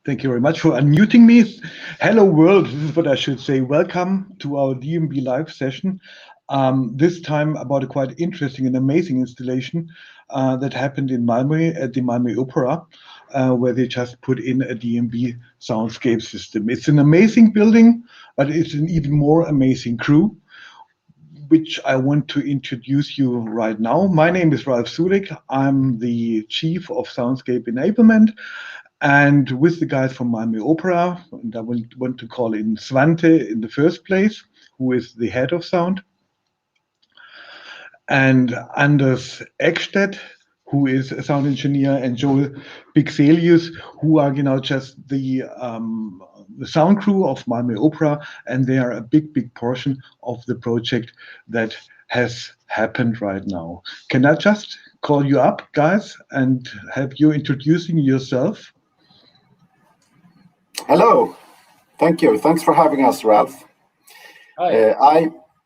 Thank you very much for unmuting me. Hello world, this is what I should say. Welcome to our DMB live session. This time about a quite interesting and amazing installation that happened in Malmö at the Malmö Opera, where they just put in a DMB Soundscape system. It's an amazing building, but it's an even more amazing crew, which I want to introduce you right now. My name is Ralf Zuleeg. I'm the Chief of Soundscape Enablement. And with the guys from Malmö Opera, and I want to call in Svante in the first place, who is the head of sound, and Anders Ekstedt, who is a sound engineer, and Joel Pixelius, who are just the sound crew of Malmö Opera, and they are a big portion of the project that has happened right now. Can I just call you up, guys, and have you introducing yourself? Hello, thank you. Thanks for having us, Ralf. Hi.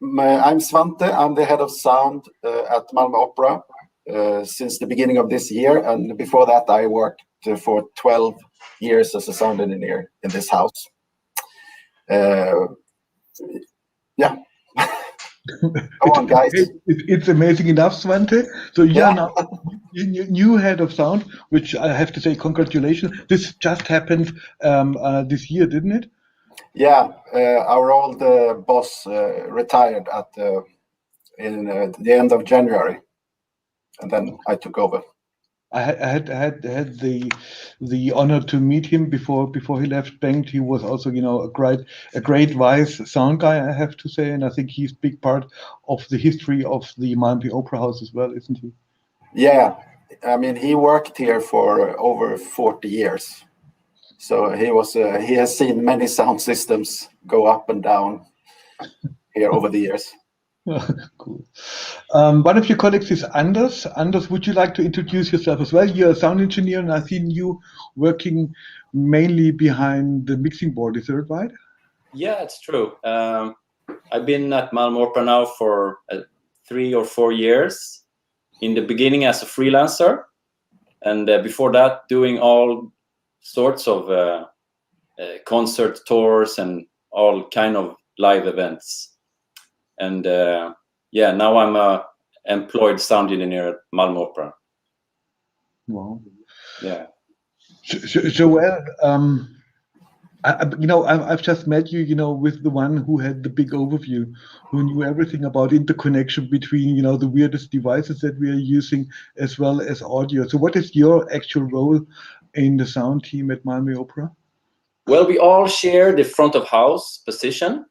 I'm Svante. I'm the head of sound at Malmö Opera since the beginning of this year, and before that I worked for 12 years as a sound engineer in this house. Yeah. Come on, guys. It's amazing enough, Svante. So now new head of sound, which I have to say, congratulations. This just happened this year, didn't it? Yeah, our old boss retired in the end of January, and then I took over. I had the honor to meet him before he left Bengt. He was also, a great wise sound guy, I have to say, and I think he's a big part of the history of the Malmö Opera House as well, isn't he? Yeah, I mean, he worked here for over 40 years, so he has seen many sound systems go up and down here over the years. Cool. One of your colleagues is Anders. Anders, would you like to introduce yourself as well? You're a sound engineer, and I've seen you working mainly behind the mixing board. Is that right? Yeah, it's true. I've been at Malmö Opera now for 3 or 4 years. In the beginning as a freelancer, and before that doing all sorts of concert tours and all kind of live events. And now I'm a employed sound engineer at Malmö Opera. Wow. Yeah. Joel, I've just met you, with the one who had the big overview, who knew everything about interconnection between, the weirdest devices that we are using, as well as audio. So what is your actual role in the sound team at Malmö Opera? Well, we all share the front of house position.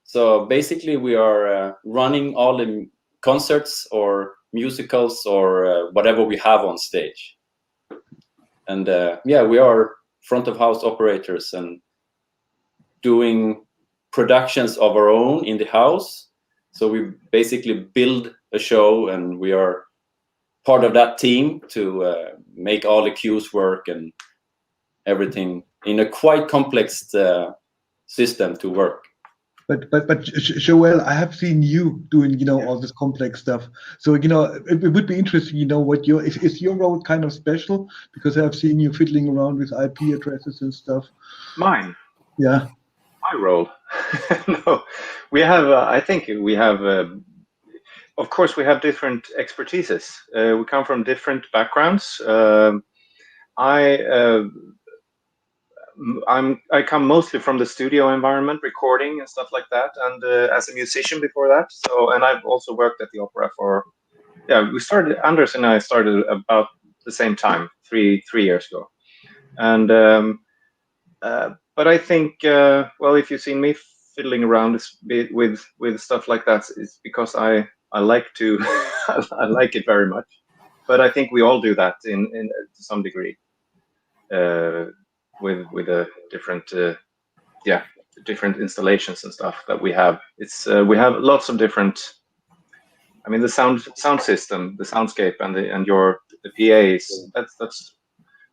So basically we are running all the concerts or musicals or whatever we have on stage. And we are front of house operators and doing productions of our own in the house. So we basically build a show, and we are part of that team to make all the cues work and everything in a quite complex system to work. But Joel, I have seen you doing, all this complex stuff. So, it would be interesting, what is your role kind of special? Because I've seen you fiddling around with IP addresses and stuff. Mine? Yeah. My role? No, we have, I think we have, of course, we have different expertises. We come from different backgrounds. I come mostly from the studio environment, recording and stuff like that, and as a musician before that. And I've also worked at the opera for, Anders and I started about the same time, three years ago. And but I think, well, if you've seen me fiddling around with stuff like that, it's because I like to, I like it very much. But I think we all do that in to some degree. With a different different installations and stuff that we have. It's we have lots of different. I mean, the sound system, the soundscape, and the PAs. That's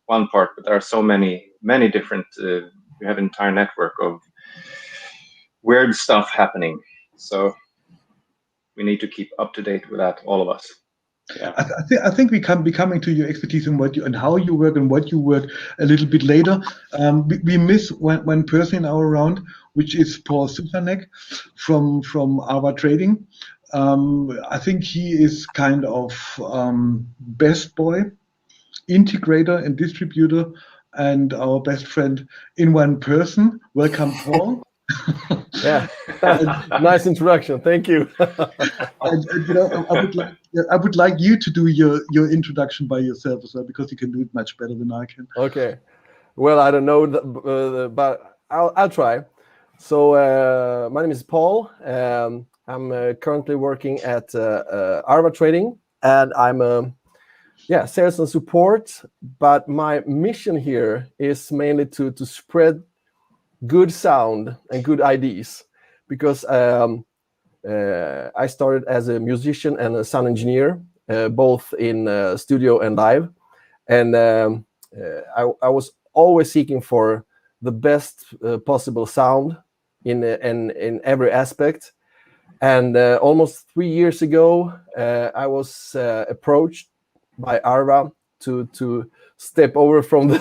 one part, but there are so many different. We have an entire network of weird stuff happening. So we need to keep up to date with that, all of us. Yeah. I think we can be coming to your expertise and what you and how you work and what you work a little bit later. We miss one person in our round, which is Paul Zuleeg from Arva Trading. I think he is kind of best boy, integrator and distributor, and our best friend in one person. Welcome, Paul. Yeah, nice introduction. Thank you. And you know, I would like you to do your introduction by yourself as well, because you can do it much better than I can. Okay. Well, I don't know, but I'll try. So my name is Paul. I'm currently working at Arva Trading, and I'm sales and support. But my mission here is mainly to spread good sound and good ideas, because I started as a musician and a sound engineer, both in studio and live, and I was always seeking for the best possible sound in every aspect. And almost 3 years ago, I was approached by Arva to step over from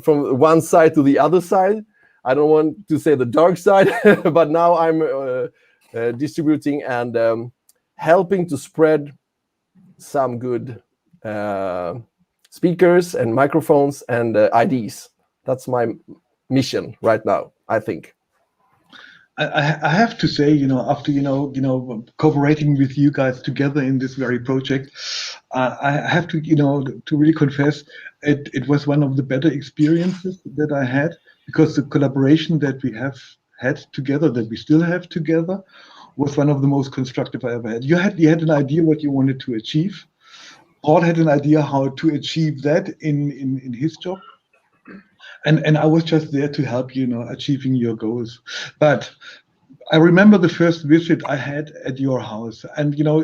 from one side to the other side. I don't want to say the dark side, but now I'm distributing and helping to spread some good speakers and microphones and IDs. That's my mission right now, I think. I have to say, you know, after cooperating with you guys together in this very project, I have to, to really confess, it was one of the better experiences that I had, because the collaboration that we have had together, that we still have together, was one of the most constructive I ever had. You had an idea what you wanted to achieve. Paul had an idea how to achieve that in his job. And I was just there to help you, achieving your goals. But I remember the first visit I had at your house, and you know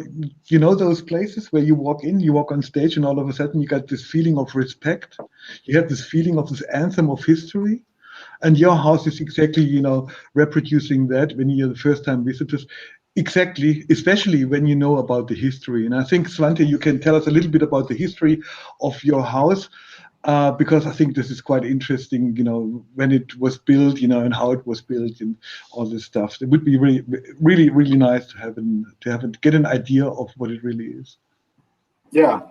those places where you walk on stage, and all of a sudden you got this feeling of respect. You have this feeling of this anthem of history, and your house is exactly reproducing that when you're the first time visitors. Exactly, especially when you know about the history. And I think, Svante, you can tell us a little bit about the history of your house. Because I think this is quite interesting, when it was built, and how it was built and all this stuff. It would be really, really, really nice to get an idea of what it really is. Yeah,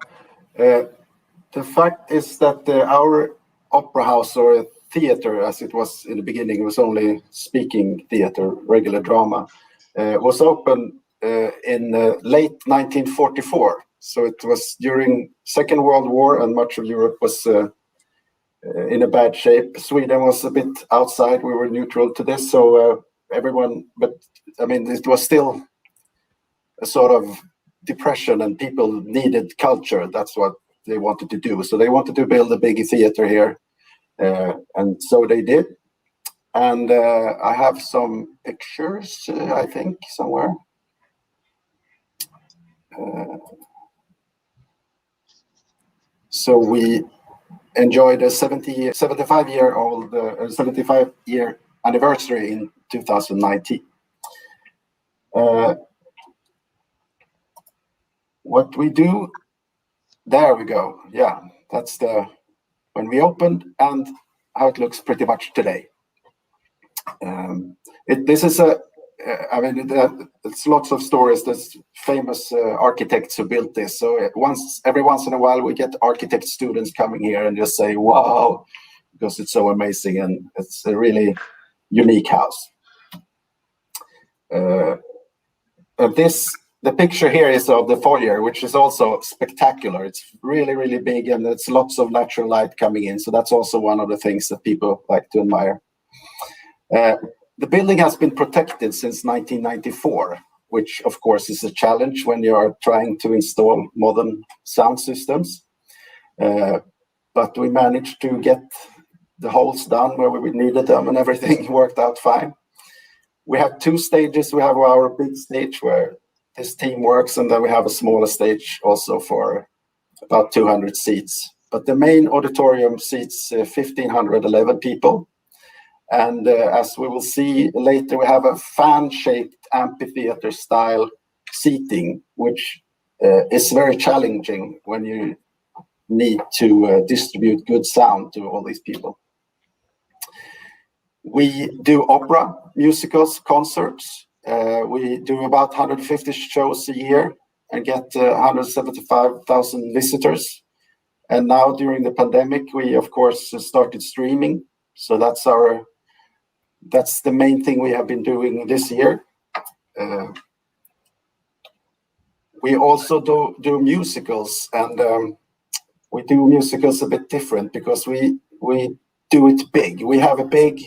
the fact is that our opera house, or theater as it was in the beginning, was only speaking theater, regular drama, was open in late 1944. So it was during Second World War, and much of Europe was in a bad shape. Sweden was a bit outside. We were neutral to this. So but I mean, it was still a sort of depression, and people needed culture. That's what they wanted to do. So they wanted to build a big theater here. And so they did. And I have some pictures, I think, somewhere. So we enjoyed a 75-year anniversary in 2019. What we do, there we go. Yeah, that's when we opened and how it looks pretty much today. This is it's lots of stories. There's famous architects who built this. So every once in a while, we get architect students coming here and just say, "Wow," because it's so amazing, and it's a really unique house. The picture here is of the foyer, which is also spectacular. It's really, really big, and it's lots of natural light coming in. So that's also one of the things that people like to admire. The building has been protected since 1994, which of course is a challenge when you are trying to install modern sound systems. But we managed to get the holes done where we needed them, and everything worked out fine. We have 2 stages. We have our big stage where this team works, and then we have a smaller stage also for about 200 seats. But the main auditorium seats 1,511 people. And as we will see later, we have a fan-shaped amphitheater style seating, which it's very challenging when you need to distribute good sound to all these people. We do opera, musicals, concerts. We do about 150 shows a year and get 175,000 visitors. And now during the pandemic, we of course started streaming. So that's the main thing we have been doing this year. We also do musicals, and we do musicals a bit different because we do it big. We have a big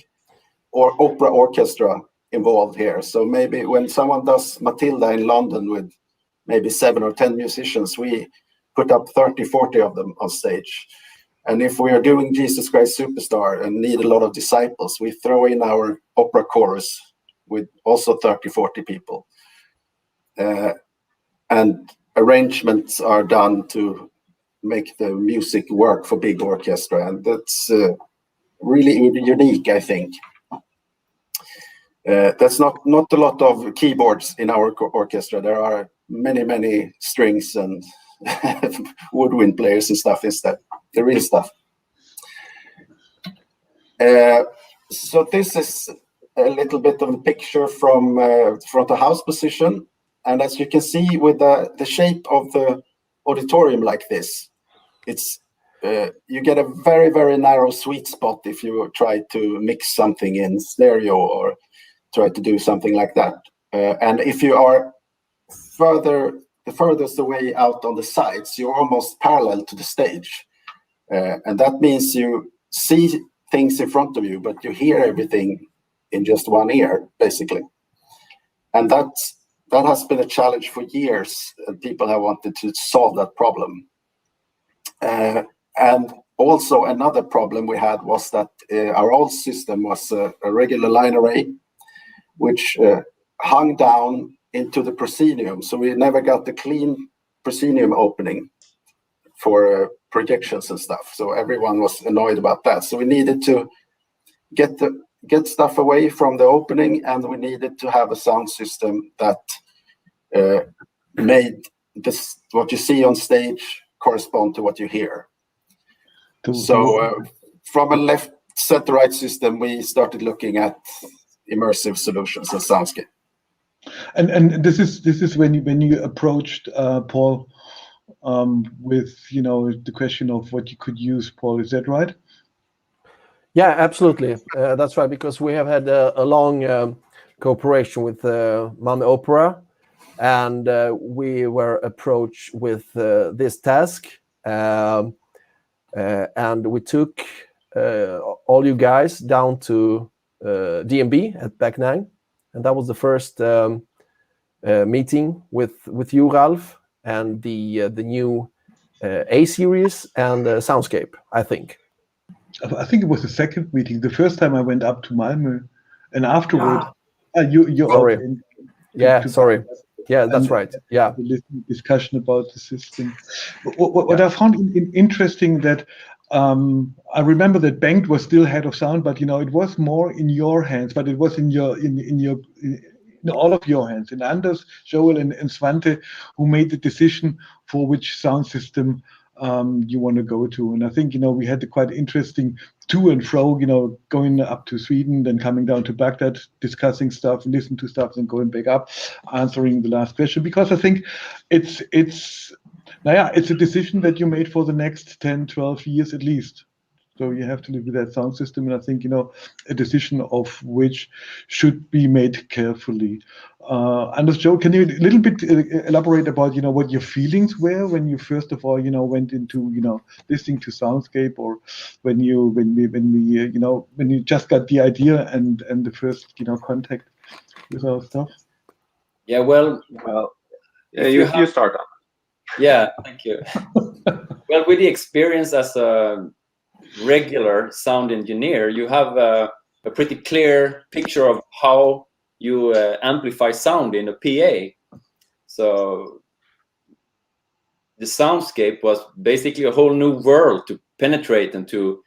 opera orchestra involved here. So maybe when someone does Matilda in London with maybe 7 or 10 musicians, we put up 30, 40 of them on stage. And if we are doing Jesus Christ Superstar and need a lot of disciples, we throw in our opera chorus with also 30, 40 people. And arrangements are done to make the music work for big orchestra. And that's really unique, I think. That's not a lot of keyboards in our orchestra. There are many strings and woodwind players and stuff instead. The real stuff. So this is a little bit of a picture from the house position. And as you can see with the shape of the auditorium like this, it's you get a very narrow sweet spot if you try to mix something in stereo or try to do something like that. And if you are the furthest away out on the sides, you're almost parallel to the stage. And that means you see things in front of you, but you hear everything in just one ear, basically. And that has been a challenge for years, and people have wanted to solve that problem. And also another problem we had was that our old system was a regular line array, which hung down into the proscenium. So we never got the clean proscenium opening for projections and stuff. So everyone was annoyed about that. So we needed to get stuff away from the opening, and we needed to have a sound system that made this what you see on stage correspond to what you hear. So from a left center right system, we started looking at immersive solutions and Soundscape. And this is when you approached Paul with the question of what you could use, Paul. Is that right? Yeah, absolutely. That's right, because we have had a long cooperation with Malmö Opera, and we were approached with this task, and we took all you guys down to DMB at Back 9, and that was the first meeting with you, Ralf, and the new A series and Soundscape, I think. I think it was the second meeting. The first time I went up to Malmö, and afterward, you sorry. sorry. Yeah, that's right. Yeah, discussion about the system. What I found interesting that I remember that Bengt was still head of sound, but it was more in your hands. But it was in all of your hands. And Anders, Joel, and Svante, who made the decision for which sound system you want to go to. And I think we had a quite interesting to and fro, going up to Sweden, then coming down to Baghdad, discussing stuff, listen to stuff, and going back up, answering the last question. Because I think it's a decision that you made for the next 10, 12 years at least. So you have to live with that sound system, and I think a decision of which should be made carefully. Anders, Joe, can you a little bit elaborate about what your feelings were when you first of all went into listening to Soundscape, or when you just got the idea and the first contact with our stuff? Yeah, well, you start on. Yeah, thank you. Well, with the experience as a regular sound engineer, you have a pretty clear picture of how you amplify sound in a PA. So the Soundscape was basically a whole new world to penetrate and to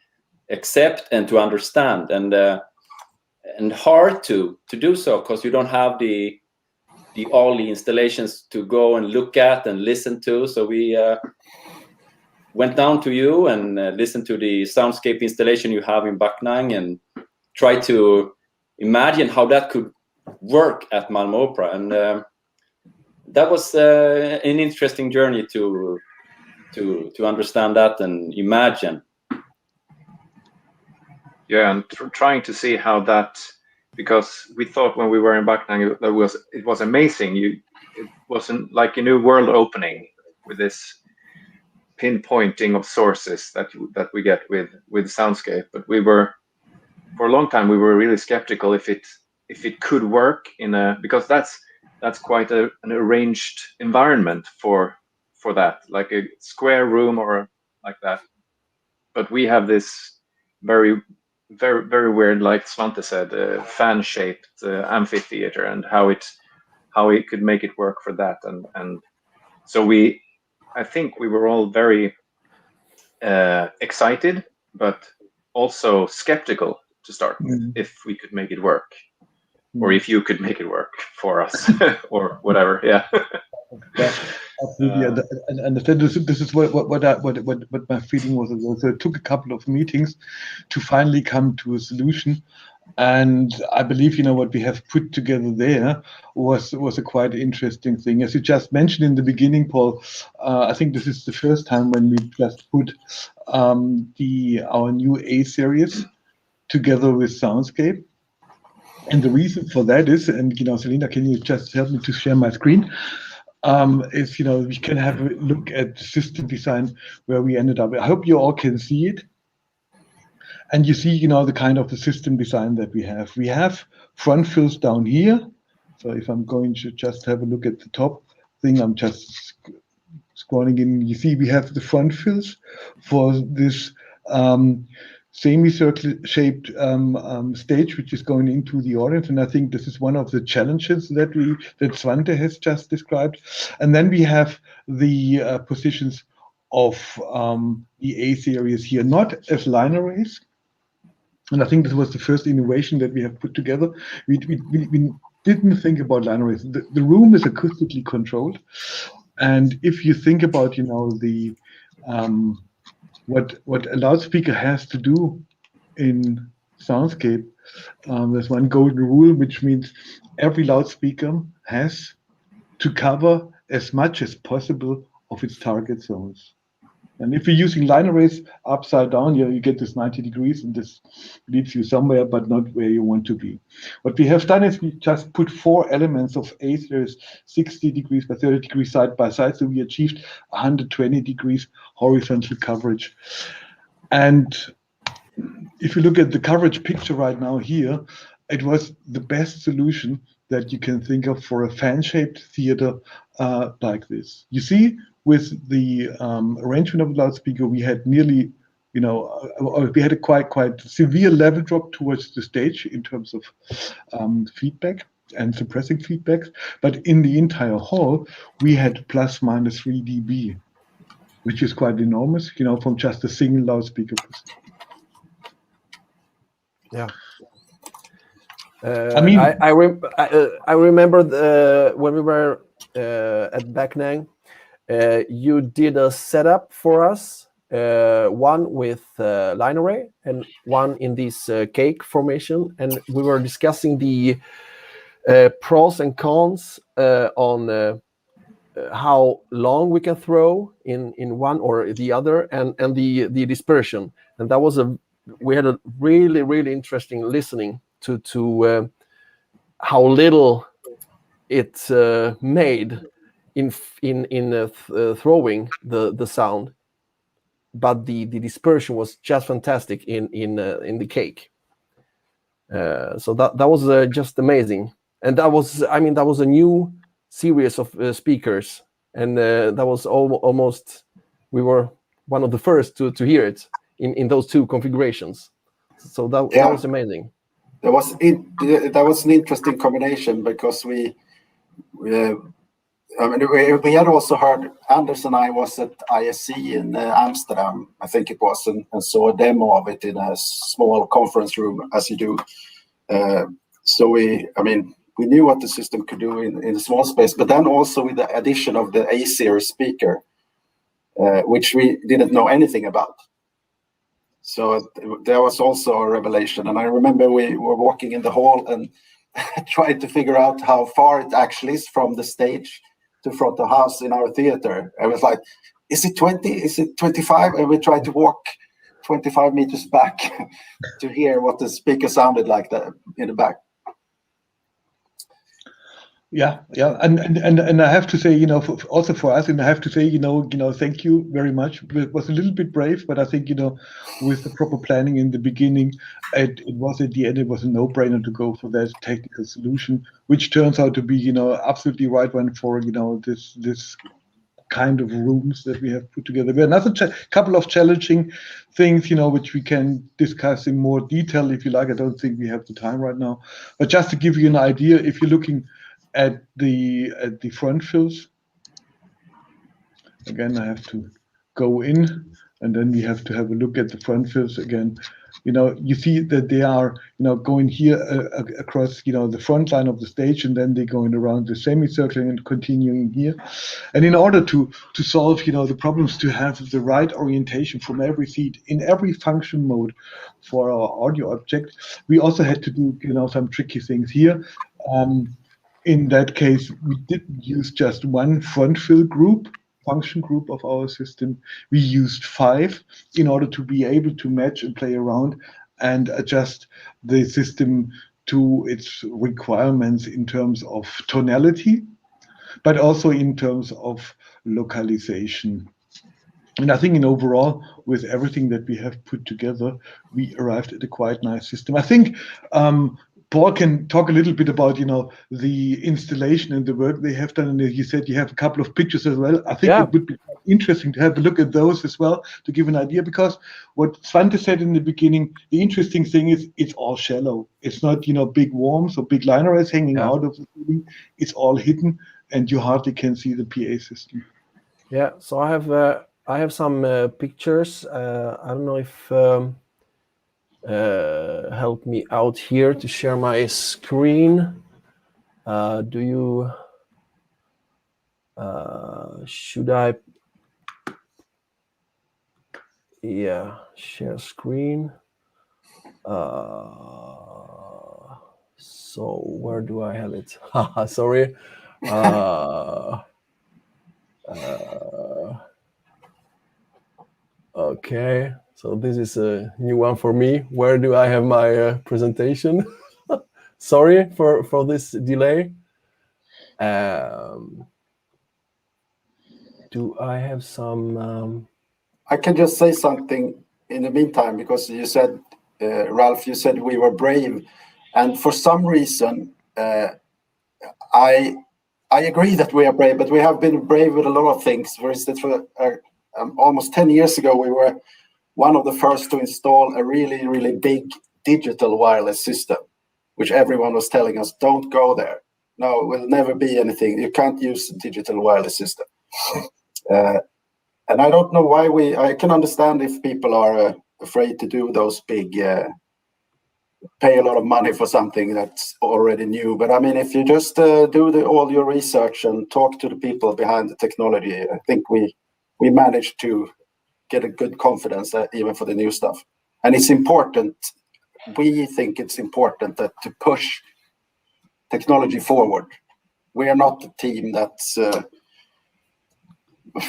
accept and to understand, and hard to do so, because you don't have the all the installations to go and look at and listen to. So we went down to you and listened to the Soundscape installation you have in Backnang and tried to imagine how that could work at Malmö Opera. And that was an interesting journey to understand that and imagine. Yeah, and trying to see how that, because we thought when we were in Backnang it was amazing. It wasn't like a new world opening with this pinpointing of sources that we get with Soundscape. But we were, for a long time, we were really skeptical if it could work because that's quite an arranged environment for that, like a square room or like that. But we have this very weird, like Svante said, fan-shaped amphitheater, and how it could make it work for that. And so I think we were all very excited, but also skeptical to start with, if we could make it work, or if you could make it work for us, or whatever. Yeah. Absolutely, and this is what my feeling was as well. So it took a couple of meetings to finally come to a solution, and I believe what we have put together there was a quite interesting thing. As you just mentioned in the beginning, Paul, I think this is the first time when we just put our new A series together with Soundscape. And the reason for that is, and Selena, can you just help me to share my screen? Is we can have a look at system design where we ended up. I hope you all can see it, and you see the kind of the system design that we have. We have front fills down here. So if I'm going to just have a look at the top thing, I'm just scrolling in. You see we have the front fills for this semicircle shaped stage, which is going into the audience, and I think this is one of the challenges that Svante has just described. And then we have the positions of the A series here, not as line arrays. And I think this was the first innovation that we have put together. We didn't think about line arrays. The room is acoustically controlled, and if you think about the what a loudspeaker has to do in Soundscape, there's one golden rule, which means every loudspeaker has to cover as much as possible of its target zones. And if you're using line arrays upside down, you get this 90 degrees, and this leads you somewhere, but not where you want to be. What we have done is we just put 4 elements of A series, 60 degrees by 30 degrees side by side, so we achieved 120 degrees horizontal coverage. And if you look at the coverage picture right now here, it was the best solution that you can think of for a fan-shaped theater like this. You see, with the arrangement of the loudspeaker, we had nearly, we had a quite severe level drop towards the stage in terms of feedback and suppressing feedbacks. But in the entire hall, we had plus minus 3 dB, which is quite enormous, from just a single loudspeaker. Yeah. I mean, I remember when we were at Backnang, you did a setup for us, one with line array and one in this cake formation, and we were discussing the pros and cons on how long we can throw in one or the other, and the dispersion. And that was we had a really interesting listening to how little it made in throwing the sound, but the dispersion was just fantastic in the cake. So that was just amazing, and that was a new series of speakers, and that was almost, we were one of the first to hear it in those 2 configurations. So that was amazing. That was an interesting combination, because we had also heard, Anders and I was at ISC in Amsterdam, I think it was, and saw a demo of it in a small conference room, as you do. So we knew what the system could do in a small space, but then also with the addition of the A-series speaker, which we didn't know anything about. So there was also a revelation. And I remember we were walking in the hall and tried to figure out how far it actually is from the stage to front of house in our theater. I was like, is it 20? Is it 25? And we tried to walk 25 meters back to hear what the speaker sounded like in the back. Yeah, and I have to say, also for us, and I have to say, thank you very much. It was a little bit brave, but I think, with the proper planning in the beginning, it was at the end, it was a no-brainer to go for that technical solution, which turns out to be, absolutely right one for, this kind of rooms that we have put together. There are another couple of challenging things, which we can discuss in more detail if you like. I don't think we have the time right now, but just to give you an idea, if you're looking at the front fills, again, I have to go in, and then we have to have a look at the front fills again. You see that they are, going here across, the front line of the stage, and then they're going around the semicircle and continuing here. And in order to solve, the problems, to have the right orientation from every seat in every function mode for our audio object, we also had to do, some tricky things here. In that case, we didn't use just one front fill function group of our system. We used 5 in order to be able to match and play around and adjust the system to its requirements in terms of tonality, but also in terms of localization. And I think overall, with everything that we have put together, we arrived at a quite nice system. I think Paul can talk a little bit about, the installation and the work they have done. And you said you have a couple of pictures as well. I think it would be interesting to have a look at those as well to give an idea, because what Svante said in the beginning, the interesting thing is it's all shallow. It's not, big worms or big linerals hanging out of the ceiling. It's all hidden, and you hardly can see the PA system. Yeah, so I have some pictures. I don't know if help me out here to share my screen. Do you? Should I? Yeah, share screen. So where do I have it? Sorry. Okay, so this is a new one for me. Where do I have my presentation? Sorry for this delay. Do I have some? I can just say something in the meantime, because you said, Ralf, you said we were brave, and for some reason, I agree that we are brave, but we have been brave with a lot of things. For instance, almost 10 years ago, we were one of the first to install a really, really big digital wireless system, which everyone was telling us, don't go there. No, it will never be anything. You can't use a digital wireless system. And I don't know why I can understand if people are afraid to do those big, pay a lot of money for something that's already new. But I mean, if you just do all your research and talk to the people behind the technology, I think we managed to get a good confidence even for the new stuff. And it's important. We think it's important to push technology forward. We are not a team that's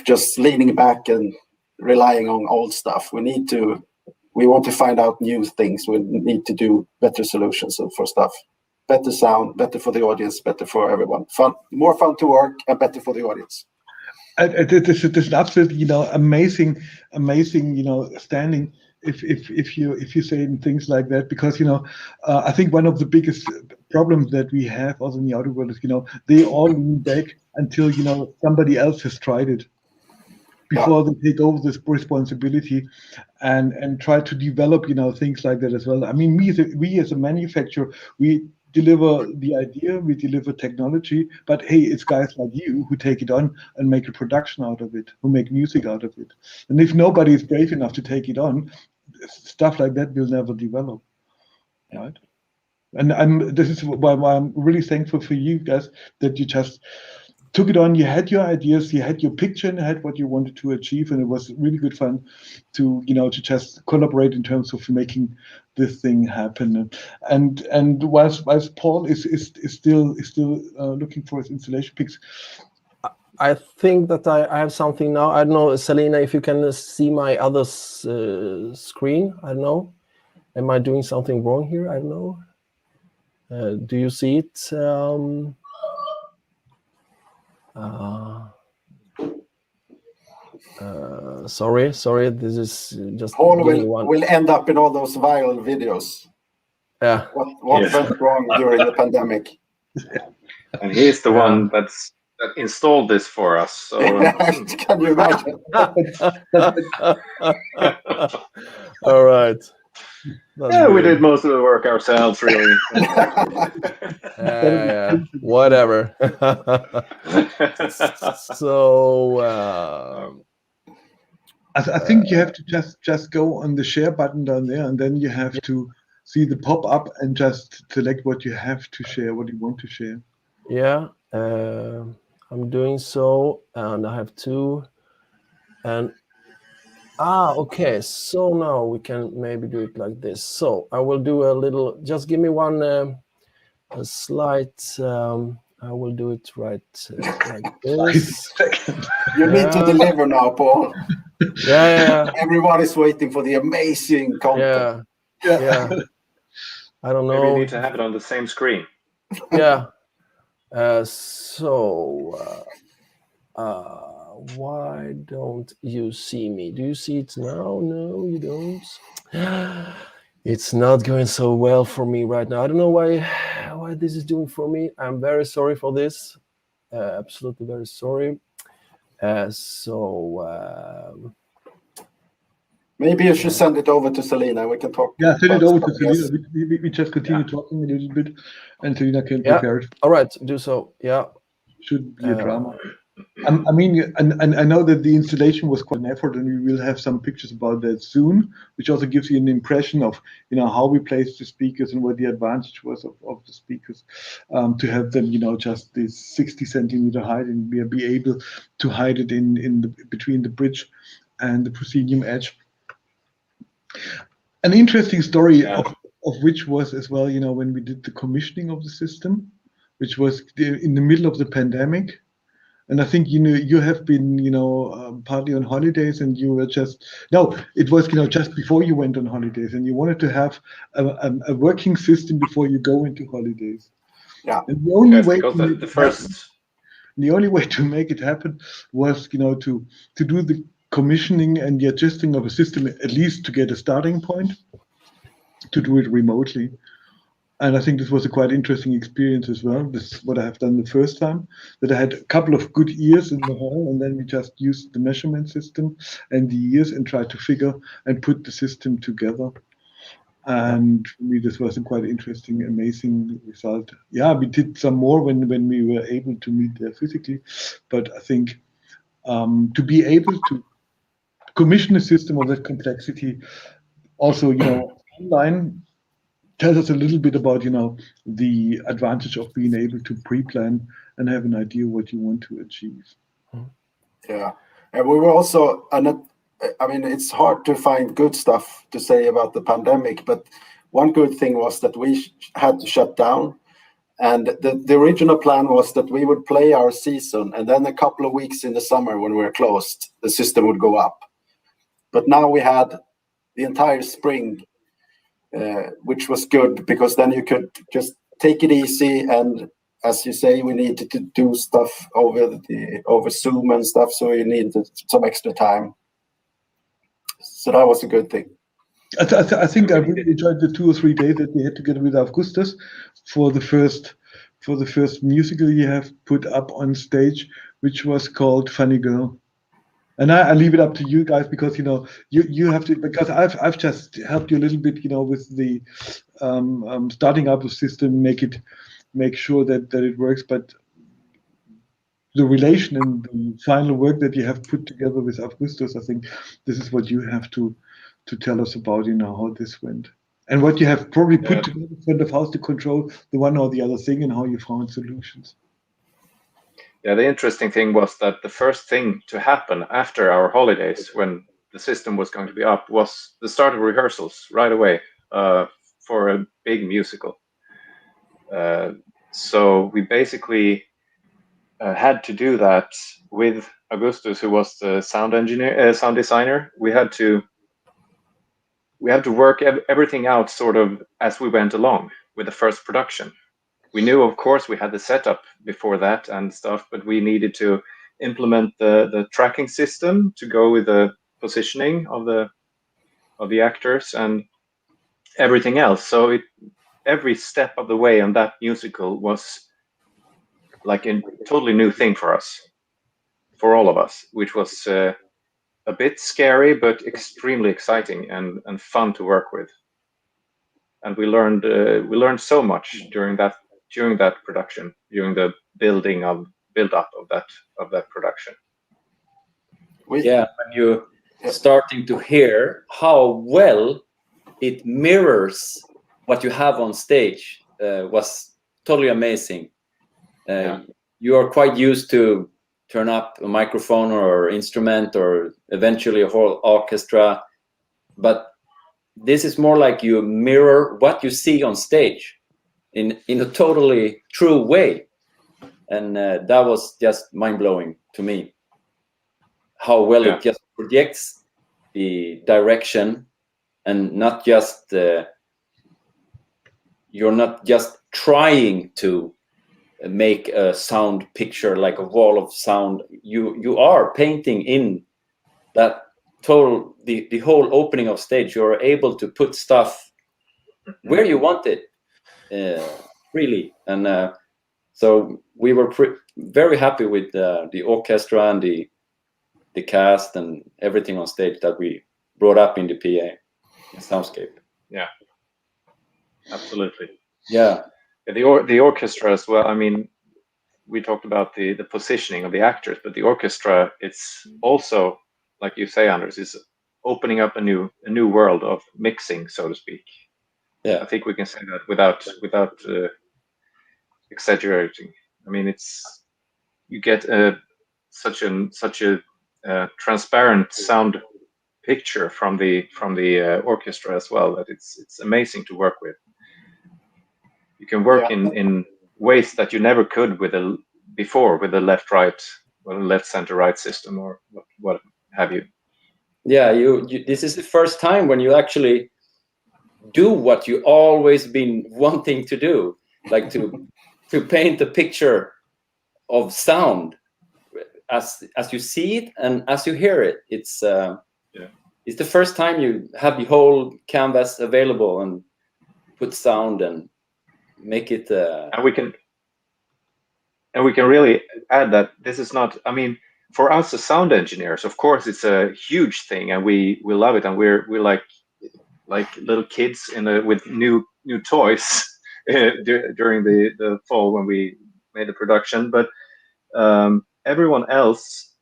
just leaning back and relying on old stuff. We want to find out new things. We need to do better solutions for stuff. Better sound, better for the audience, better for everyone. More fun to work, and better for the audience. This is absolutely, amazing, standing. If you say things like that, because I think one of the biggest problems that we have also in the audio world is they all lean back until somebody else has tried it before they take over this responsibility and try to develop things like that as well. I mean, we as a manufacturer, we deliver the idea, we deliver technology, but hey, it's guys like you who take it on and make a production out of it, who make music out of it. And if nobody is brave enough to take it on, stuff like that will never develop, right? And this is why I'm really thankful for you guys that you just took it on. You had your ideas, you had your picture, and had what you wanted to achieve, and it was really good fun to to just collaborate in terms of making this thing happen. And whilst Paul is still looking for his installation pics. I think that I have something now. I don't know, Selena, if you can see my other screen. I don't know. Am I doing something wrong here? I don't know. Do you see it? Sorry. This is just Paul will end up in all those viral videos. Yeah. What went wrong during the pandemic? And he's the one that installed this for us. So can you imagine? All right. That's we did most of the work ourselves, really. Whatever. So I think you have to just go on the share button down there, and then you have to see the pop up and just select what you have to share, what you want to share. Yeah, I'm doing so, and I have two, and okay. So now we can maybe do it like this. So I will do a little. Just give me one a slight. I will do it right like this. You need to deliver now, Paul. Yeah. Everybody's waiting for the amazing content. Yeah. I don't know. Maybe you need to have it on the same screen. Yeah. Why don't you see me? Do you see it now? No, you don't. It's not going so well for me right now. I don't know why this is doing for me. I'm very sorry for this. Absolutely very sorry. Maybe you should send it over to Selena. We can talk. Yeah, send it over to Selena. We just continue talking a little bit, and Selena can prepare it. All right, do so. Yeah. Shouldn't be a drama. I mean, and I know that the installation was quite an effort, and we will have some pictures about that soon, which also gives you an impression of how we placed the speakers and what the advantage was of the speakers, to have them just this 60 centimeter height, and be able to hide it in between the bridge and the proscenium edge. An interesting story of which was as well, when we did the commissioning of the system, which was in the middle of the pandemic. And I think you have been partly on holidays, and you were it was just before you went on holidays, and you wanted to have a working system before you go into holidays. Yeah. And the only way the only way to make it happen was to do the commissioning and the adjusting of a system, at least to get a starting point, to do it remotely. And I think this was a quite interesting experience as well. This is what I have done the first time, that I had a couple of good ears in the hall, and then we just used the measurement system and the ears and tried to figure and put the system together. And for me, this was a quite interesting, amazing result. Yeah, we did some more when we were able to meet there physically, but I think to be able to commission a system of that complexity, also online, tells us a little bit about the advantage of being able to pre-plan and have an idea what you want to achieve. Yeah, and we were also, I mean, it's hard to find good stuff to say about the pandemic, but one good thing was that we had to shut down, and the original plan was that we would play our season, and then a couple of weeks in the summer when we were closed, the system would go up. But now we had the entire spring, which was good, because then you could just take it easy. And as you say, we needed to do stuff over Zoom and stuff, so you needed some extra time. So that was a good thing. I think I really enjoyed the 2 or 3 days that we had together with Augustus for the first musical you have put up on stage, which was called Funny Girl. And I leave it up to you guys, because you have to, because I've just helped you a little bit with the starting up a system, make sure that it works, but the relation and the final work that you have put together with Augustus, I think this is what you have to tell us about how this went. And what you have probably put together front of house to control the one or the other thing, and how you found solutions. Yeah, the interesting thing was that the first thing to happen after our holidays, when the system was going to be up, was the start of rehearsals right away for a big musical. So we basically had to do that with Augustus, who was the sound engineer, sound designer. We had to work everything out sort of as we went along with the first production. We knew, of course, we had the setup before that and stuff, but we needed to implement the tracking system to go with the positioning of the actors and everything else. So every step of the way on that musical was like a totally new thing for us, for all of us, which was a bit scary but extremely exciting and fun to work with. And we learned so much during that production, during the build up of that production. When you're starting to hear how well it mirrors what you have on stage, was totally amazing. You are quite used to turn up a microphone or instrument or eventually a whole orchestra, but this is more like you mirror what you see on stage in a totally true way. And that was just mind-blowing to me, how well it just projects the direction, and not just you're not just trying to make a sound picture, like a wall of sound. You are painting in that total the whole opening of stage. You're able to put stuff where you want it, really. And so we were very happy with the orchestra and the cast and everything on stage that we brought up in the PA, in Soundscape. Yeah, absolutely. Yeah. The orchestra as well. I mean, we talked about the positioning of the actors, but the orchestra, it's also, like you say, Anders, is opening up a new world of mixing, so to speak. Yeah, I think we can say that without exaggerating. I mean, you get such a transparent sound picture from the orchestra as well, that it's amazing to work with. You can work in ways that you never could with the left right or left center right system, or what have you. Yeah, this is the first time when you actually do what you always been wanting to do, like to paint a picture of sound as you see it and as you hear it. It's the first time you have the whole canvas available and put sound and make it. And we can really add that this is not. I mean, for us as sound engineers, of course, it's a huge thing, and we love it, and we're like little kids with new toys during the fall when we made the production. But everyone else,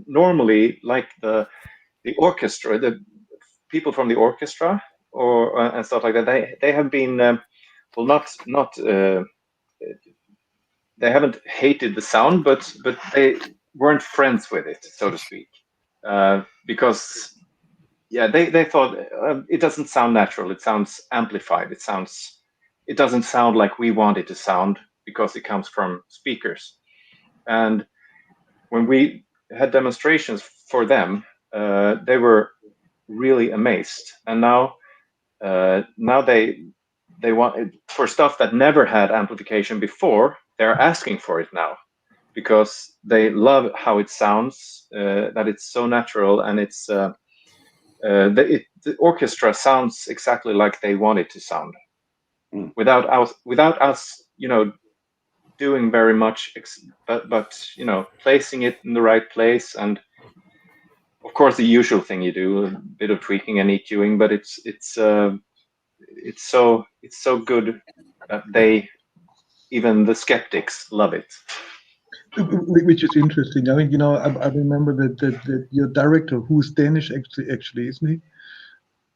normally, like the orchestra, the people from the orchestra or and stuff like that, they have been they haven't hated the sound, but they weren't friends with it, so to speak, because they thought it doesn't sound natural. It sounds amplified. It doesn't sound like we want it to sound because it comes from speakers. And when we had demonstrations for them, they were really amazed. And now they want it for stuff that never had amplification before. They're asking for it now because they love how it sounds, that it's so natural, and it's the orchestra sounds exactly like they want it to sound, without us, doing very much, but placing it in the right place, and of course the usual thing you do, a bit of tweaking and EQing, but it's so good that even the skeptics love it. Which is interesting. I mean, I remember that your director, who's Danish actually, isn't he?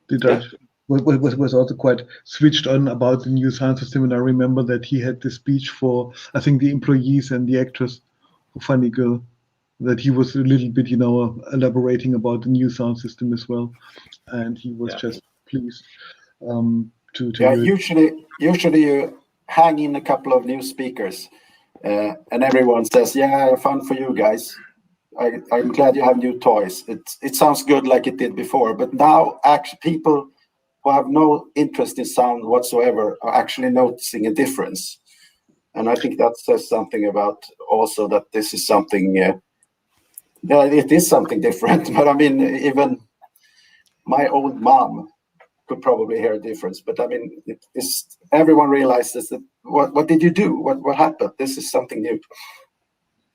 The director. was also quite switched on about the new sound system. And I remember that he had the speech for, I think, the employees and the actress of Funny Girl, that he was a little bit, elaborating about the new sound system as well. And he was just pleased to Yeah, hear it. usually you hang in a couple of new speakers and everyone says, yeah, fun for you guys. I'm glad you have new toys. It sounds good like it did before, but now actually people who have no interest in sound whatsoever are actually noticing a difference. And I think that says something about also that this is something, it is something different. But I mean, even my old mom could probably hear a difference. But I mean, everyone realizes that what did you do? What happened? This is something new.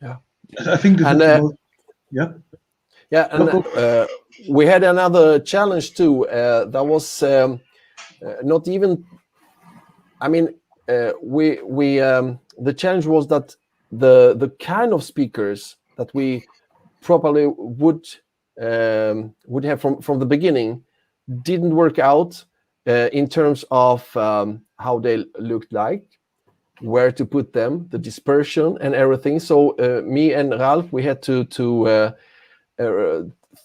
Yeah, I think this is the most, yeah. Yeah, and we had another challenge too. That was not even. I mean, the challenge was that the kind of speakers that we probably would have from the beginning didn't work out in terms of how they looked like, where to put them, the dispersion and everything. So me and Ralf, we had to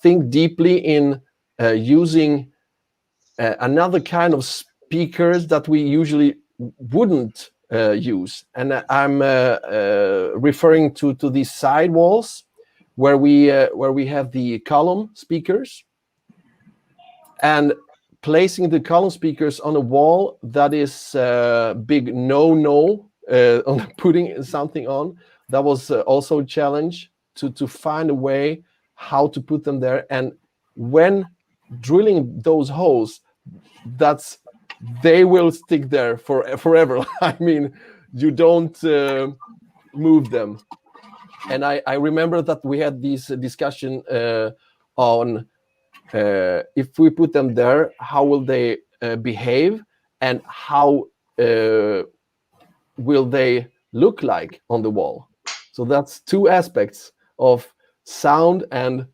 think deeply in using another kind of speakers that we usually wouldn't use. And I'm referring to these side walls where we have the column speakers, and placing the column speakers on a wall that is big no on putting something on. That was also a challenge to find a way how to put them there. And when drilling those holes, they will stick there forever. I mean, you don't move them. And I remember that we had this discussion on if we put them there, how will they behave, and how will they look like on the wall? So that's two aspects of sound and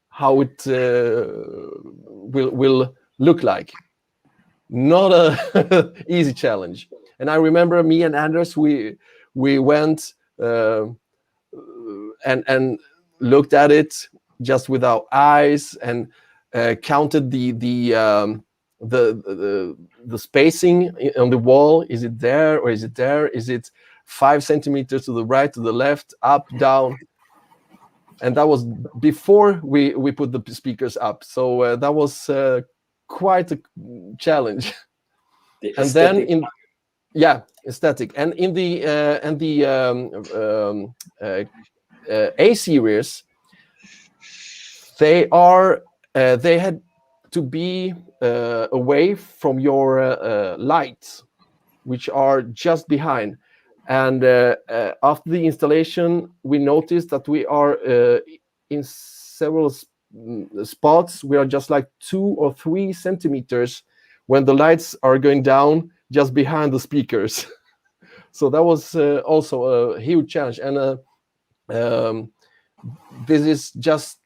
how it will look like. Not a easy challenge. And I remember me and Anders, we went and looked at it just with our eyes and counted the spacing on the wall. Is it there or is it there? Is it 5 centimeters to the right, to the left, up, down? And that was before we put the speakers up. So that was quite a challenge. And then aesthetic. And in the A series, they had to be away from your lights, which are just behind. And after the installation, we noticed that we are in several spots. We are just like 2 or 3 centimeters when the lights are going down just behind the speakers. So that was also a huge challenge. And this is just,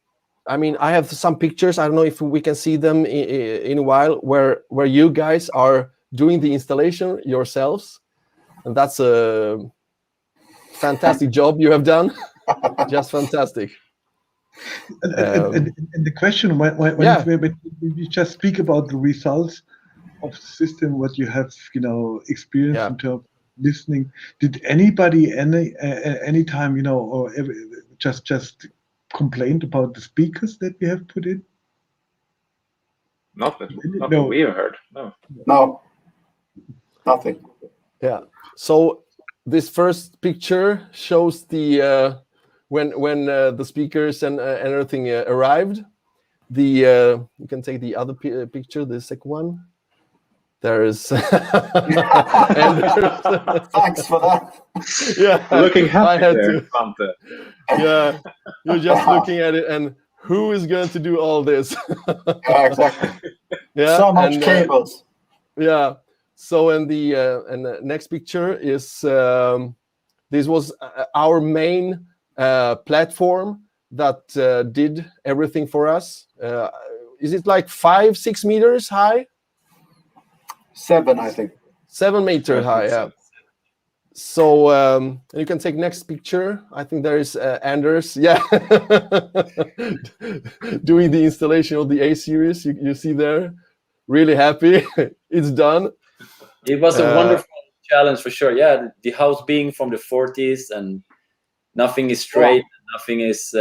I mean, I have some pictures. I don't know if we can see them in a while where you guys are doing the installation yourselves. And that's a fantastic job you have done. Just fantastic. And the question, when you just speak about the results of the system, what you have, experienced in terms of listening, did anybody any time, or just complained about the speakers that we have put in? Not that we have heard. No, nothing. Yeah. So this first picture shows the when the speakers and everything arrived. You can take the other picture, the second one. There's Thanks for that. Yeah, looking happy there, Svante. Yeah, you're just looking at it, and who is going to do all this? Yeah, exactly. Yeah, so much cables. Yeah. So and the next picture is this was our main platform that did everything for us. Is it like 5-6 meters high? 7, I think. 7 meters high. Yeah. So you can take next picture. I think there is Anders. Yeah, doing the installation of the A series. You see there, really happy. It's done. It was a wonderful challenge for sure. Yeah, the house being from the 40s and nothing is straight. Nothing is.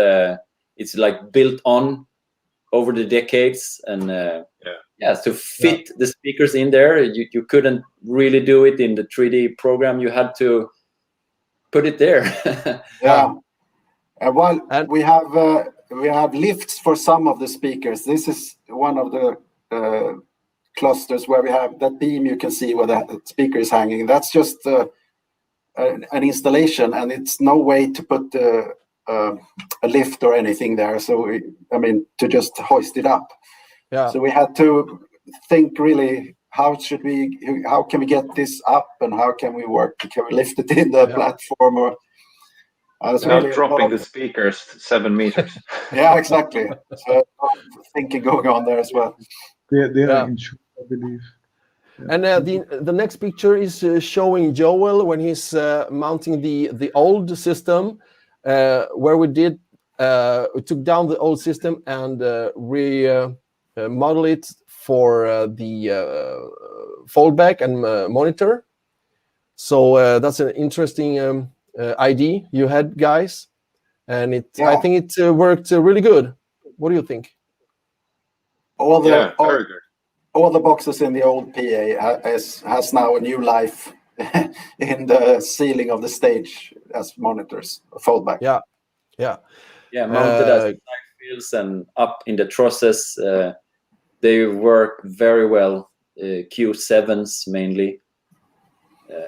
It's like built on over the decades, and to fit the speakers in there, you couldn't really do it in the 3D program. You had to put it there. While we have lifts for some of the speakers. This is one of the clusters where we have that beam. You can see where the speaker is hanging. That's just an installation, and it's no way to put a lift or anything there. So to just hoist it up. Yeah. So we had to think really, how can we get this up, and how can we work? Can we lift it in the platform, or really dropping the speakers 7 meters? Yeah, exactly. So thinking going on there as well. I believe. Yeah. And the next picture is showing Joel when he's mounting the old system, where we took down the old system and model it for the foldback and monitor. So that's an interesting idea you had, guys, and I think it worked really good. What do you think? Very good. All the boxes in the old PA has now a new life in the ceiling of the stage as monitors, foldback. Mounted as side fields and up in the trusses. They work very well. Q7s mainly,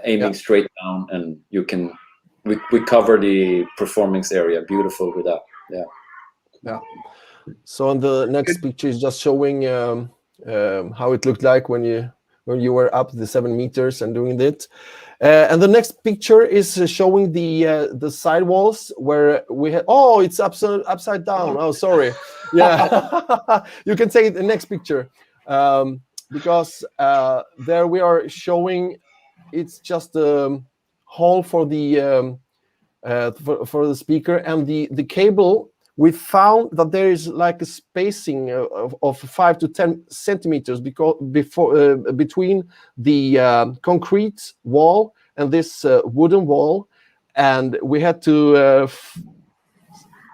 aiming straight down, and we cover the performance area beautiful with that. So on the next picture is just showing how it looked like when you were up the 7 meters and doing it. And the next picture is showing the side walls where we had. Oh, it's upside down. Oh, sorry. Yeah, you can take the next picture because there we are showing. It's just a hole for the for the speaker, and the cable. We found that there is like a spacing of 5 to 10 centimeters between the concrete wall and this wooden wall, and we had to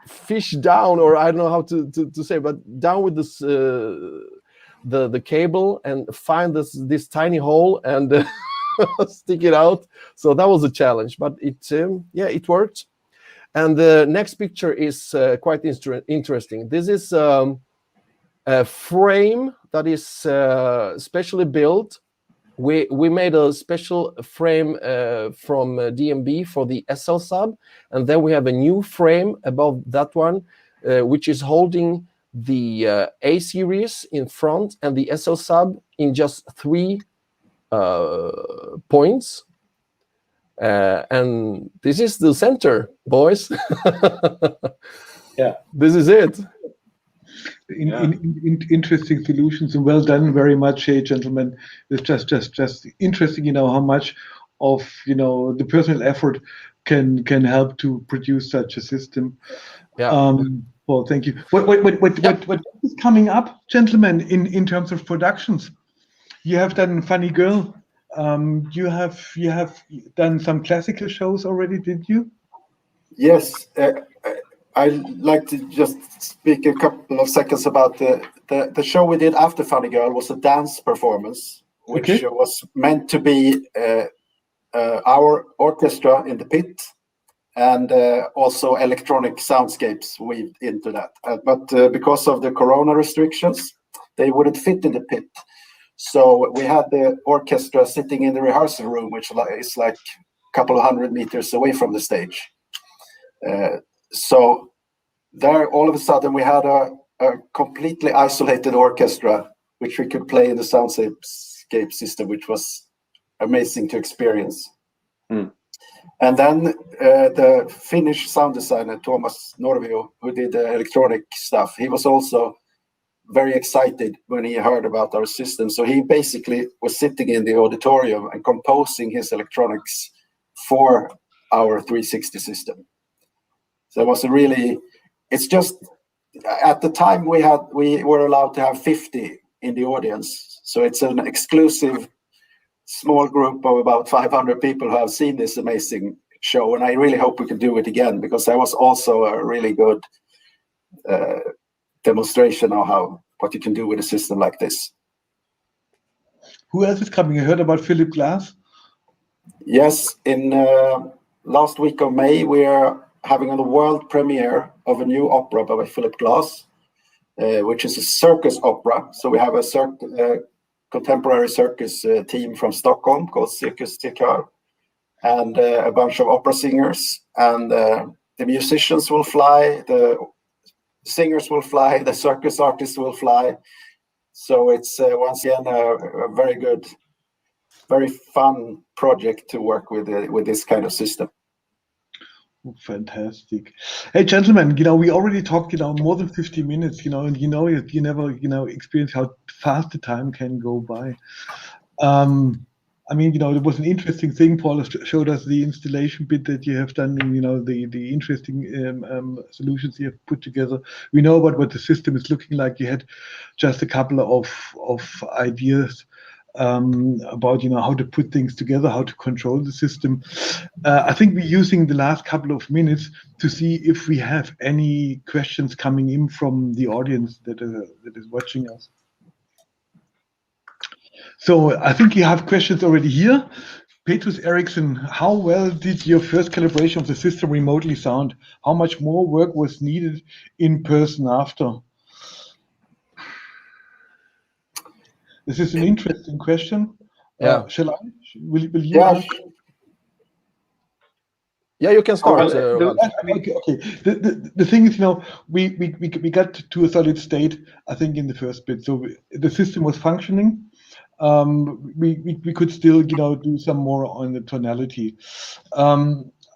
fish down, or I don't know how to say, but down with this the cable and find this tiny hole and stick it out. So that was a challenge, but it worked. And the next picture is quite interesting. This is a frame that is specially built. We made a special frame from DMB for the SL sub, and then we have a new frame above that one, which is holding the A series in front and the SL sub in just 3 points. And this is the center, boys. This is it. Interesting solutions, and well done very much, gentlemen. It's just interesting, how much of the personal effort can help to produce such a system. Well, thank you. What is coming up, gentlemen, in terms of productions? You have done Funny Girl. You have done some classical shows already, did you? Yes, I'd like to just speak a couple of seconds about the show we did after Funny Girl. Was a dance performance, which was meant to be our orchestra in the pit, and also electronic soundscapes weaved into that. But because of the corona restrictions, they wouldn't fit in the pit. So we had the orchestra sitting in the rehearsal room, which is like a couple of 100 meters away from the stage. So there, all of a sudden, we had a completely isolated orchestra, which we could play in the Soundscape system, which was amazing to experience. And then the Finnish sound designer, Thomas Norvio, who did the electronic stuff, he was also very excited when he heard about our system. So he basically was sitting in the auditorium and composing his electronics for our 360 system. So it was it's just, at the time we were allowed to have 50 in the audience. So it's an exclusive small group of about 500 people who have seen this amazing show. And I really hope we can do it again, because that was also a really good demonstration of what you can do with a system like this. Who else is coming? I heard about Philip Glass. Yes, in last week of May, we are having a world premiere of a new opera by Philip Glass, which is a circus opera. So we have a contemporary circus team from Stockholm called Cirkus Cirkör, and a bunch of opera singers. And the musicians will fly, the singers will fly, the circus artists will fly. So it's once again a very good, very fun project to work with this kind of system. Fantastic. Hey, gentlemen, we already talked, more than 50 minutes, and you never, experience how fast the time can go by. I mean, it was an interesting thing. Paul showed us the installation bit that you have done, and, the interesting solutions you have put together. We know about what the system is looking like. You had just a couple of ideas about, how to put things together, how to control the system. I think we're using the last couple of minutes to see if we have any questions coming in from the audience that is watching us. So I think you have questions already here. Petrus Eriksson, how well did your first calibration of the system remotely sound? How much more work was needed in person after? This is an interesting question. Yeah. Shall I? Will you answer? Yeah, you can start. Okay. The thing is, we got to a solid state, I think, in the first bit. So the system was functioning. We could still, do some more on the tonality.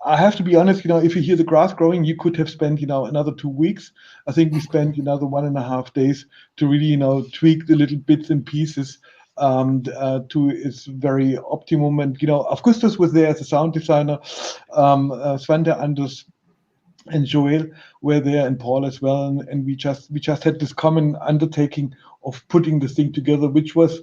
I have to be honest, if you hear the grass growing, you could have spent, another 2 weeks. I think we spent another 1.5 days to really, tweak the little bits and pieces to its very optimum. And, Augustus was there as a sound designer, Svante, Anders, and Joel were there, and Paul as well. And we just had this common undertaking of putting this thing together, which was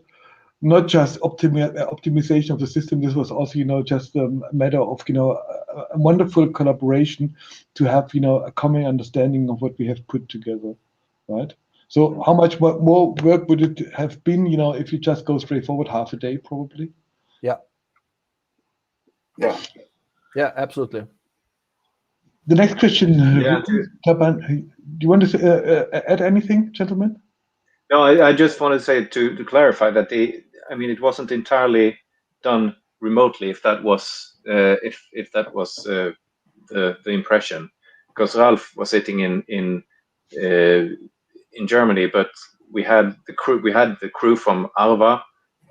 not just optimization of the system. This was also, just a matter of, a wonderful collaboration to have, a common understanding of what we have put together, right? So how much more work would it have been, if you just go straight forward, half a day, probably? Yeah. Yeah. Yeah, absolutely. The next question, do you want to add anything, gentlemen? No, I just want to say to clarify that it wasn't entirely done remotely. If that was the impression, because Ralf was sitting in Germany, but we had the crew from Arva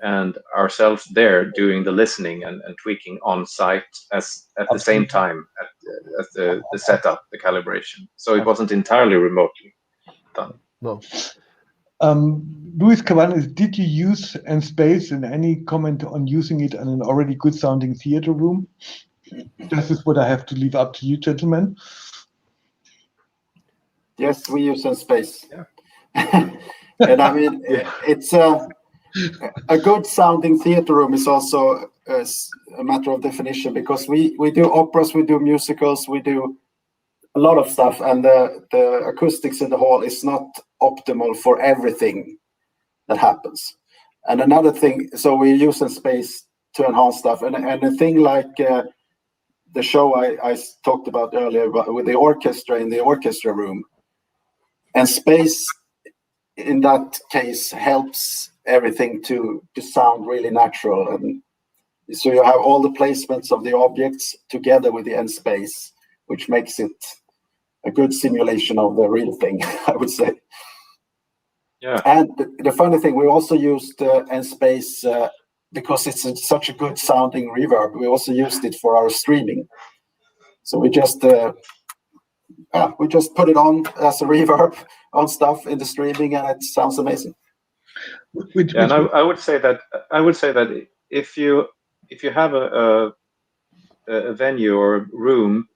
and ourselves there doing the listening and tweaking on site at the same time at the setup, the calibration. So it wasn't entirely remotely done. No. Luis Cabanas, did you use Nspace, and any comment on using it in an already good sounding theater room? This is what I have to leave up to you, gentlemen. Yes, we use Nspace. Yeah. And I mean, it's a good sounding theater room is also a matter of definition, because we do operas, we do musicals, we do a lot of stuff, and the acoustics in the hall is not optimal for everything that happens. And another thing, so we use Nspace to enhance stuff, and a thing like the show I talked about earlier with the orchestra in the orchestra room, and Nspace in that case helps everything to sound really natural. And so you have all the placements of the objects together with the Nspace, which makes it a good simulation of the real thing, I would say. Yeah. And the funny thing, we also used Nspace because it's such a good sounding reverb. We also used it for our streaming. So we just we just put it on as a reverb on stuff in the streaming, and it sounds amazing. And I would say that if you have a venue or a room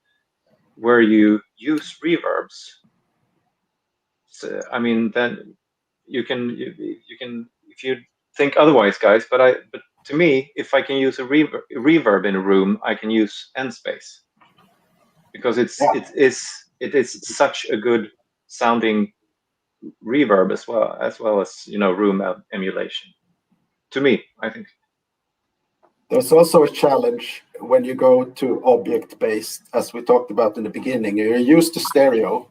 where you use reverbs, I mean, then you can if you think otherwise, guys. But to me, if I can use a reverb in a room, I can use end space, because it is such a good sounding reverb as well as room emulation. To me, I think. There's also a challenge when you go to object-based, as we talked about in the beginning. You're used to stereo,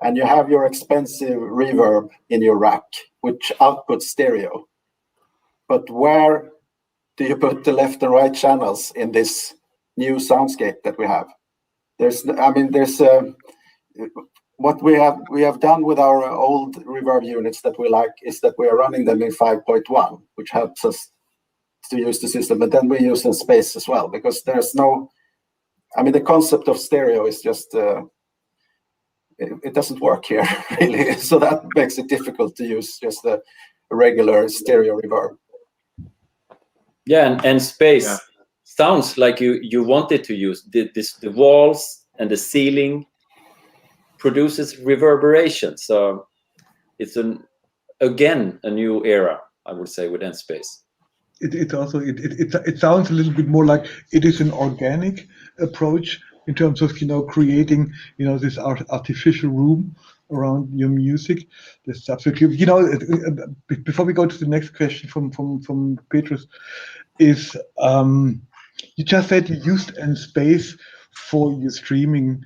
and you have your expensive reverb in your rack, which outputs stereo. But where do you put the left and right channels in this new soundscape that we have? What we have done with our old reverb units that we like is that we are running them in 5.1, which helps us to use the system, but then we use in space as well, because there's no, the concept of stereo is just, it doesn't work here, really. So that makes it difficult to use just a regular stereo reverb. Yeah, and space sounds like you wanted to use the walls and the ceiling produces reverberation. So it's again a new era, I would say, with end space. It also it sounds a little bit more like it is an organic approach in terms of creating this artificial room around your music. This stuff. So, before we go to the next question from Petrus, is you just said you used end space for your streaming.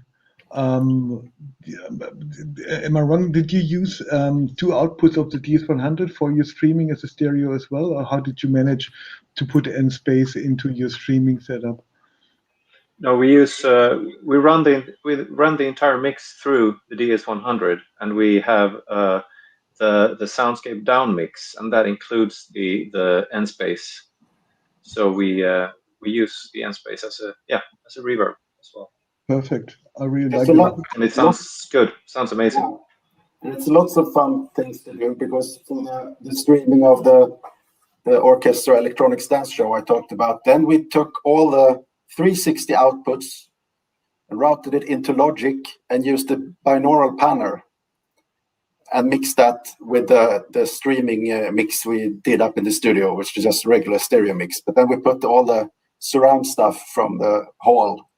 Am I wrong? Did you use 2 outputs of the DS100 for your streaming as a stereo as well, or how did you manage to put end space into your streaming setup? No, we run the entire mix through the DS100, and we have the Soundscape down mix, and that includes the end space. So we use the end space as a reverb as well. Perfect. I really like it. And it sounds good. Sounds amazing. Yeah. And it's lots of fun things to do, because for the streaming of the orchestra electronic dance show I talked about, then we took all the 360 outputs and routed it into Logic and used the binaural panner and mixed that with the streaming mix we did up in the studio, which is just regular stereo mix. But then we put all the surround stuff from the hall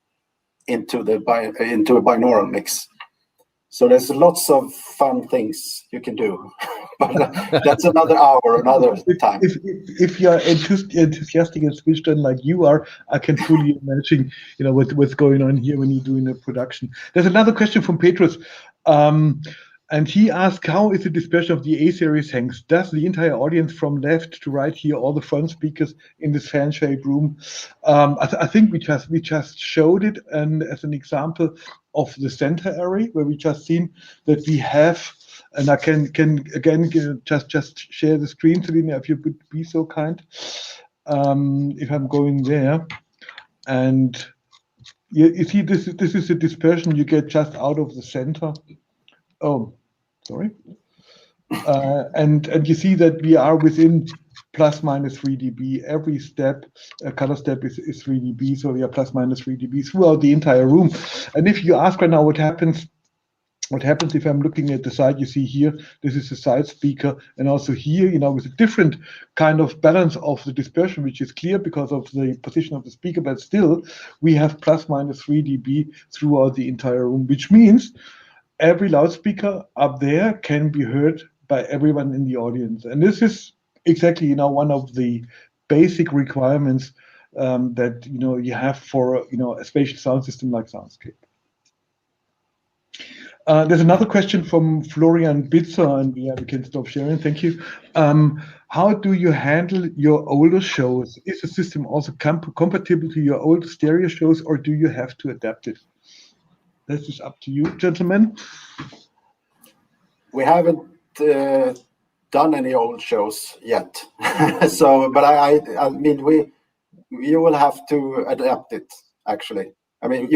into a binaural mix. So there's lots of fun things you can do, but that's another hour, another time. If you're enthusiastic and switched on like you are, I can fully imagine, what's going on here when you're doing a production. There's another question from Petrus, and he asked, how is the dispersion of the A-series hangs? Does the entire audience from left to right hear all the front speakers in this fan-shaped room? I think we just showed it, and as an example of the center area, where we just seen that we have, and I can again just share the screen, Selina, if you would be so kind. If I'm going there, and you see this is the dispersion you get just out of the center. Oh, sorry. And you see that we are within plus minus 3 dB. Every step, color step is 3 dB, so we are plus minus 3 dB throughout the entire room. And if you ask right now what happens if I'm looking at the side, you see here, this is a side speaker, and also here, with a different kind of balance of the dispersion, which is clear because of the position of the speaker, but still we have plus minus 3 dB throughout the entire room, which means every loudspeaker up there can be heard by everyone in the audience. And this is exactly, one of the basic requirements that, you have for, a spatial sound system like Soundscape. There's another question from Florian Bitzer, and we can stop sharing. Thank you. How do you handle your older shows? Is the system also compatible to your old stereo shows, or do you have to adapt it? This is up to you, gentlemen. We haven't done any old shows yet, so but I mean we will have to adapt it actually. I mean,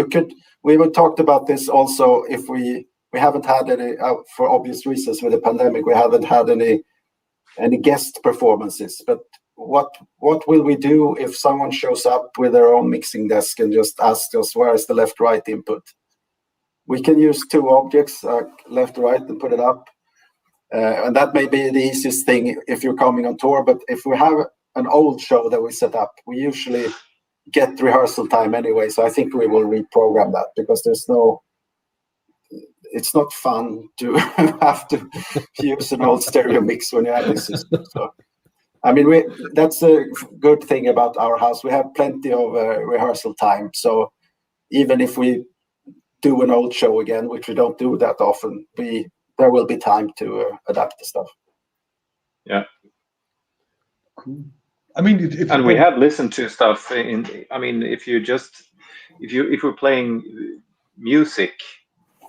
we talked about this also. If we haven't had any, for obvious reasons with the pandemic, we haven't had any guest performances. But what will we do if someone shows up with their own mixing desk and just asks us, where is the left-right input? We can use two objects, left-right, and put it up. And that may be the easiest thing if you're coming on tour. But if we have an old show that we set up, we usually get rehearsal time anyway. So I think we will reprogram that, because it's not fun to have to use an old stereo mix when you have this system. So, I mean, that's a good thing about our house. We have plenty of rehearsal time. So even if we do an old show again, which we don't do that often, there will be time to adapt the stuff. Yeah. Cool. I mean, and we have listened to stuff I mean, if we're playing music,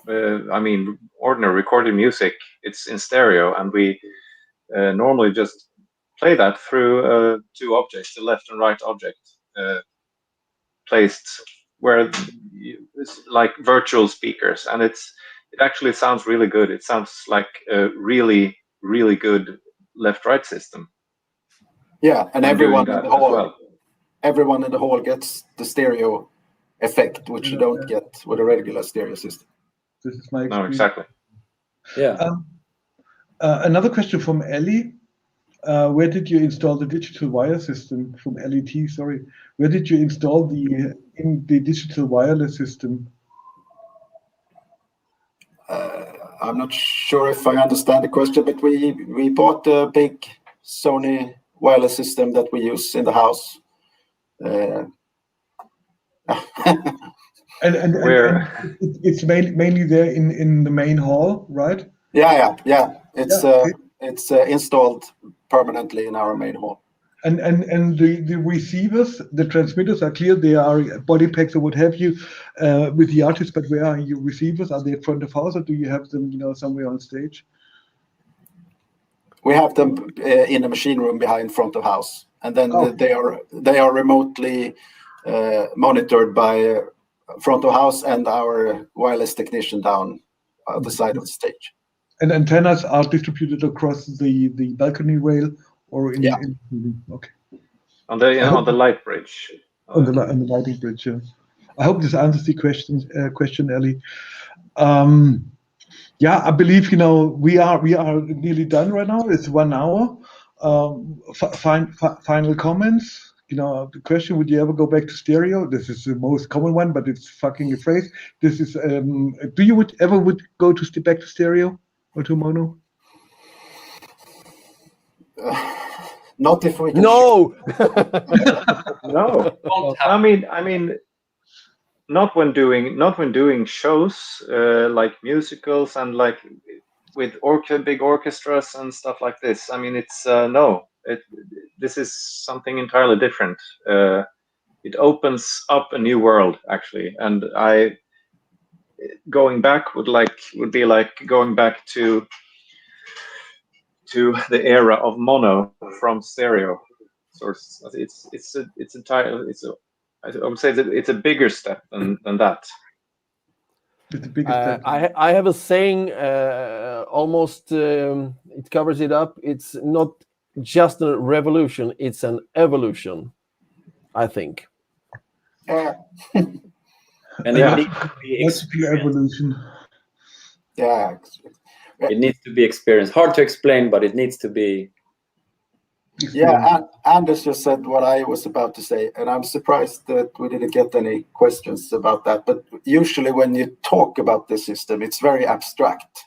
I mean, ordinary recorded music, it's in stereo, and we normally just play that through two objects, the left and right object, placed where it's like virtual speakers, and it actually sounds really good. It sounds like a really, really good left-right system. Yeah, and everyone in the hall, well. everyone in the hall gets the stereo effect, which you don't get with a regular stereo system. This is my experience. No, exactly. Yeah. Another question from Ellie. Where did you install the digital wire system? From LET, sorry. Where did you install the digital wireless system? I'm not sure if I understand the question, but we bought a big Sony wireless system that we use in the house. And it's mainly there in the main hall, right? Yeah. It's installed permanently in our main hall. And the receivers, the transmitters are clear. They are body packs or what have you with the artists. But where are your receivers? Are they in front of house, or do you have them, somewhere on stage? We have them in a machine room behind front of house, and then they are remotely monitored by front of house and our wireless technician down at the side of the stage. And antennas are distributed across the balcony rail, or in okay. On the light bridge. On the lighting bridge. Yeah. I hope this answers the question, Ellie. Yeah, I believe we are nearly done right now. It's 1 hour. Final comments. The question: would you ever go back to stereo? This is the most common one, but it's fucking a phrase. This is: do you ever go back to stereo or to mono? Not if we can. No. No. I mean, not when doing shows like musicals and like with big orchestras and stuff like this. I mean, it's no. This is something entirely different. It opens up a new world, actually, and going back would be like going back to the era of mono from stereo. So I would say that it's a bigger step than that. It's the biggest step. I have a saying, almost it covers it up. It's not just a revolution; it's an evolution, I think. And it needs to be evolution. Yeah. It needs to be experienced. Hard to explain, but it needs to be. Yeah, and Anders just said what I was about to say, and I'm surprised that we didn't get any questions about that. But usually when you talk about the system, it's very abstract.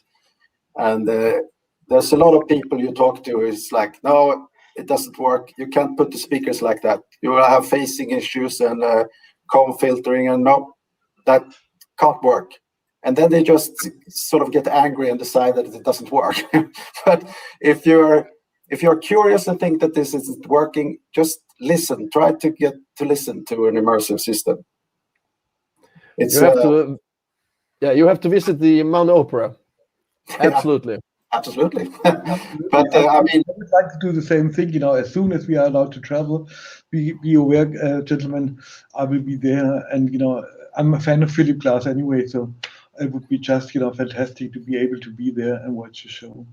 And there's a lot of people you talk to is like, no, it doesn't work. You can't put the speakers like that. You will have phasing issues and comb filtering, and no, that can't work. And then they just sort of get angry and decide that it doesn't work. But if you're curious and think that this isn't working, just listen. Try to get to listen to an immersive system. You have to visit the Malmö Opera. Absolutely. Absolutely. Absolutely. But I would like to do the same thing. As soon as we are allowed to travel, be aware, gentlemen, I will be there. And I'm a fan of Philip Glass anyway, so it would be just fantastic to be able to be there and watch the show.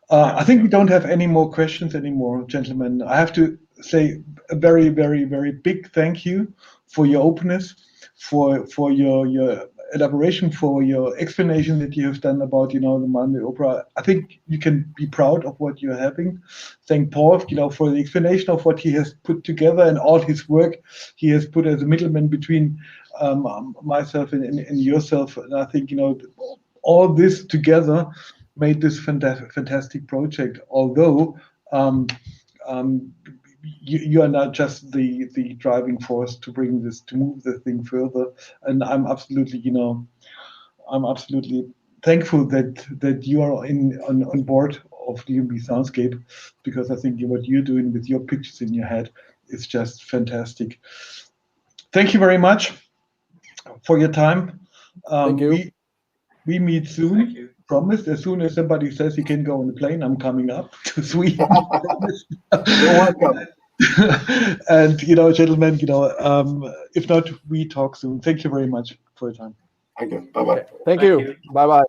I think we don't have any more questions anymore, gentlemen. I have to say a very, very, very big thank you for your openness, for your elaboration, for your explanation that you have done about the Malmö Opera. I think you can be proud of what you're having. Thank Paul, for the explanation of what he has put together and all his work he has put as a middleman between myself and yourself. And I think all this together made this fantastic project. Although you are not just the driving force to move the thing further, and I'm absolutely thankful that you are on board of DMB Soundscape, because I think what you're doing with your pictures in your head is just fantastic. Thank you very much for your time. Thank you. We meet soon. Thank you. Promised. As soon as somebody says he can go on the plane, I'm coming up to Sweden. you're welcome. And gentlemen, if not, we talk soon. Thank you very much for your time. Thank you. Bye-bye. Thank you. Bye-bye.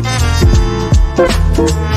We'll be right back.